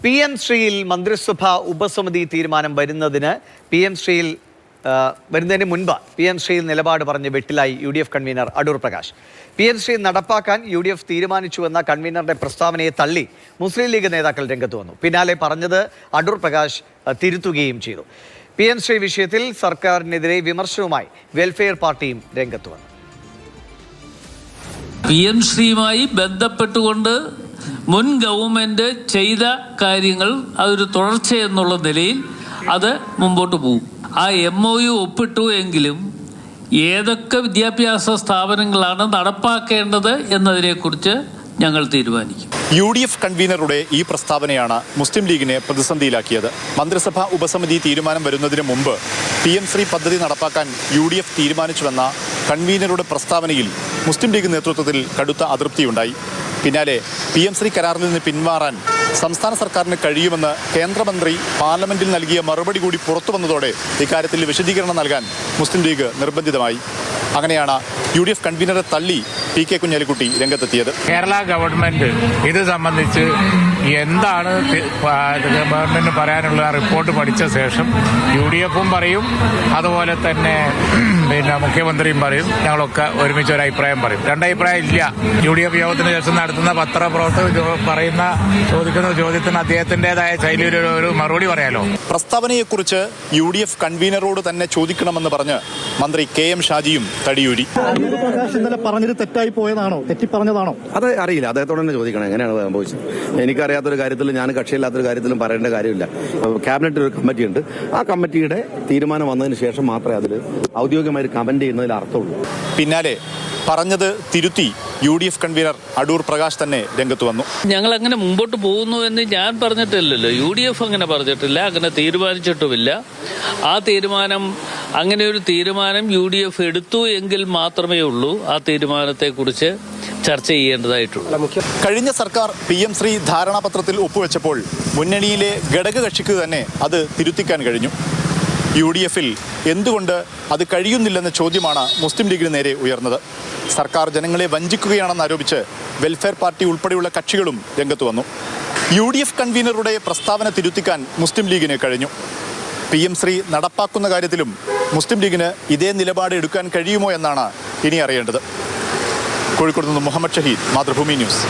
PM ശ്രീയിൽ മന്ത്രിസഭ ഉപസമിതി തീരുമാനം വരുന്നതിന് മുൻപ് PM ശ്രീയിൽ നിലപാട് പറഞ്ഞ് വെട്ടിലായി UDF convener Adoor Prakash. PM Shri നടപ്പാക്കാൻ UDF തീരുമാനിച്ചുവെന്ന കൺവീനറുടെ പ്രസ്താവനയെ തള്ളി മുസ്ലിം ലീഗ് നേതാക്കൾ രംഗത്ത് വന്നു. പിന്നാലെ പറഞ്ഞത് അടൂർ പ്രകാശ് തിരുത്തുകയും ചെയ്തു. PM ശ്രീ വിഷയത്തിൽ സർക്കാരിനെതിരെ വിമർശനവുമായി വെൽഫെയർ പാർട്ടിയും രംഗത്ത് വന്നു. PM ശ്രീയുമായി ബന്ധപ്പെട്ടുകൊണ്ട് മുൻ ഗവൺമെൻറ് ചെയ്ത കാര്യങ്ങൾ അതൊരു തുടർച്ചയെന്നുള്ള നിലയിൽ അത് മുമ്പോട്ട് പോകും. ആ MOU ഒപ്പിട്ടു എങ്കിലും ഏതൊക്കെ വിദ്യാഭ്യാസ സ്ഥാപനങ്ങളാണ് നടപ്പാക്കേണ്ടത് എന്നതിനെക്കുറിച്ച് ഞങ്ങൾ തീരുമാനിക്കും. UDF കൺവീനറുടെ ഈ പ്രസ്താവനയാണ് മുസ്ലിം ലീഗിനെ പ്രതിസന്ധിയിലാക്കിയത്. മന്ത്രിസഭാ ഉപസമിതി തീരുമാനം വരുന്നതിന് മുമ്പ് PM ശ്രീ പദ്ധതി നടപ്പാക്കാൻ UDF തീരുമാനിച്ചുവെന്ന കൺവീനറുടെ പ്രസ്താവനയിൽ മുസ്ലിം ലീഗ് നേതൃത്വത്തിൽ കടുത്ത അതൃപ്തിയുണ്ടായി. പിന്നാലെ PM ശ്രീ കരാറിൽ നിന്ന് പിന്മാറാൻ സംസ്ഥാന സർക്കാരിന് കഴിയുമെന്ന് കേന്ദ്രമന്ത്രി പാർലമെന്റിൽ നൽകിയ മറുപടി കൂടി പുറത്തു വന്നതോടെ ഇക്കാര്യത്തിൽ വിശദീകരണം നൽകാൻ മുസ്ലിം ലീഗ് നിർബന്ധിതമായി. അങ്ങനെയാണ് UDF കൺവീനറെ തള്ളി PK കുഞ്ഞാലിക്കുട്ടി രംഗത്തെത്തിയത്. കേരള ഗവൺമെന്റ് ഇത് സംബന്ധിച്ച് എന്താണ് ഗവൺമെന്റിന് പറയാനുള്ള റിപ്പോർട്ട് പഠിച്ച ശേഷം UDFും പറയും, അതുപോലെ തന്നെ മുഖ്യമന്ത്രിയും പറയും, ഞങ്ങളൊക്കെ ഒരുമിച്ച് ഒരു അഭിപ്രായം പറയും. രണ്ടഭിപ്രായം ഇല്ല. UDF യോഗത്തിന് ശേഷം നടത്തുന്ന പത്രപ്രവർത്തകർ ചോദിക്കുന്ന ചോദ്യത്തിന് അദ്ദേഹത്തിൻ്റെതായ ശൈലിയിൽ ഒരു മറുപടി പറയാലോ. പ്രസ്താവനയെക്കുറിച്ച് UDF കൺവീനറോട് തന്നെ ചോദിക്കണമെന്ന് പറഞ്ഞ് മന്ത്രി KM ഷാജിയും തടിയൂരി. ഇന്നലെ പറഞ്ഞത് തെറ്റായി പോയതാണോ, തെറ്റിപ്പറഞ്ഞതാണോ? അത് അറിയില്ല, അദ്ദേഹത്തോട് തന്നെ ചോദിക്കണം എങ്ങനെയാണ് സംഭവിച്ചത്. എനിക്കറിയാത്തൊരു കാര്യത്തിൽ ഞാൻ കക്ഷിയില്ലാത്തൊരു കാര്യത്തിലും പറയേണ്ട കാര്യമില്ല. ക്യാബിനറ്റിൽ ഒരു കമ്മിറ്റി ഉണ്ട്. ആ കമ്മിറ്റിയുടെ തീരുമാനം വന്നതിന് ശേഷം മാത്രമേ അതിൽ ഔദ്യോഗികമായി കമന്റ് ചെയ്യുന്നതിൽ അർത്ഥമുള്ളൂ. പിന്നാലെ പറഞ്ഞത് തിരുത്തി UDF കൺവീനർ അടൂർ പ്രകാശ് തന്നെ രംഗത്ത് വന്നു. ഞങ്ങൾ അങ്ങനെ മുമ്പോട്ട് പോകുന്നു എന്ന് ഞാൻ പറഞ്ഞിട്ടില്ലല്ലോ. UDF അങ്ങനെ പറഞ്ഞിട്ടില്ല, അങ്ങനെ തീരുമാനിച്ചിട്ടുമില്ല. അങ്ങനെ ഒരു തീരുമാനം UDF എടുത്തു എങ്കിൽ മാത്രമേ ഉള്ളൂ ആ തീരുമാനത്തെക്കുറിച്ച് ചർച്ച ചെയ്യേണ്ടതായിട്ടുള്ളൂ. കഴിഞ്ഞ സർക്കാർ PM ശ്രീ ധാരണാപത്രത്തിൽ ഒപ്പുവെച്ചപ്പോൾ മുന്നണിയിലെ ഘടകകക്ഷിക്ക് തന്നെ അത് തിരുത്തിക്കാൻ കഴിഞ്ഞു. UDFിൽ എന്തുകൊണ്ട് അത് കഴിയുന്നില്ലെന്ന ചോദ്യമാണ് മുസ്ലിം ലീഗിന് നേരെ ഉയർന്നത്. സർക്കാർ ജനങ്ങളെ വഞ്ചിക്കുകയാണെന്ന് ആരോപിച്ച് വെൽഫെയർ പാർട്ടി ഉൾപ്പെടെയുള്ള കക്ഷികളും രംഗത്ത് വന്നു. UDF കൺവീനറുടെ പ്രസ്താവന തിരുത്തിക്കാൻ മുസ്ലിം ലീഗിന് കഴിഞ്ഞു. PM ശ്രീ നടപ്പാക്കുന്ന കാര്യത്തിലും മുസ്ലിം ലീഗിന് ഇതേ നിലപാട് എടുക്കാൻ കഴിയുമോ എന്നാണ് ഇനി അറിയേണ്ടത്. കോഴിക്കോട് നിന്ന് മുഹമ്മദ് ഷഹീദ്, മാതൃഭൂമി ന്യൂസ്.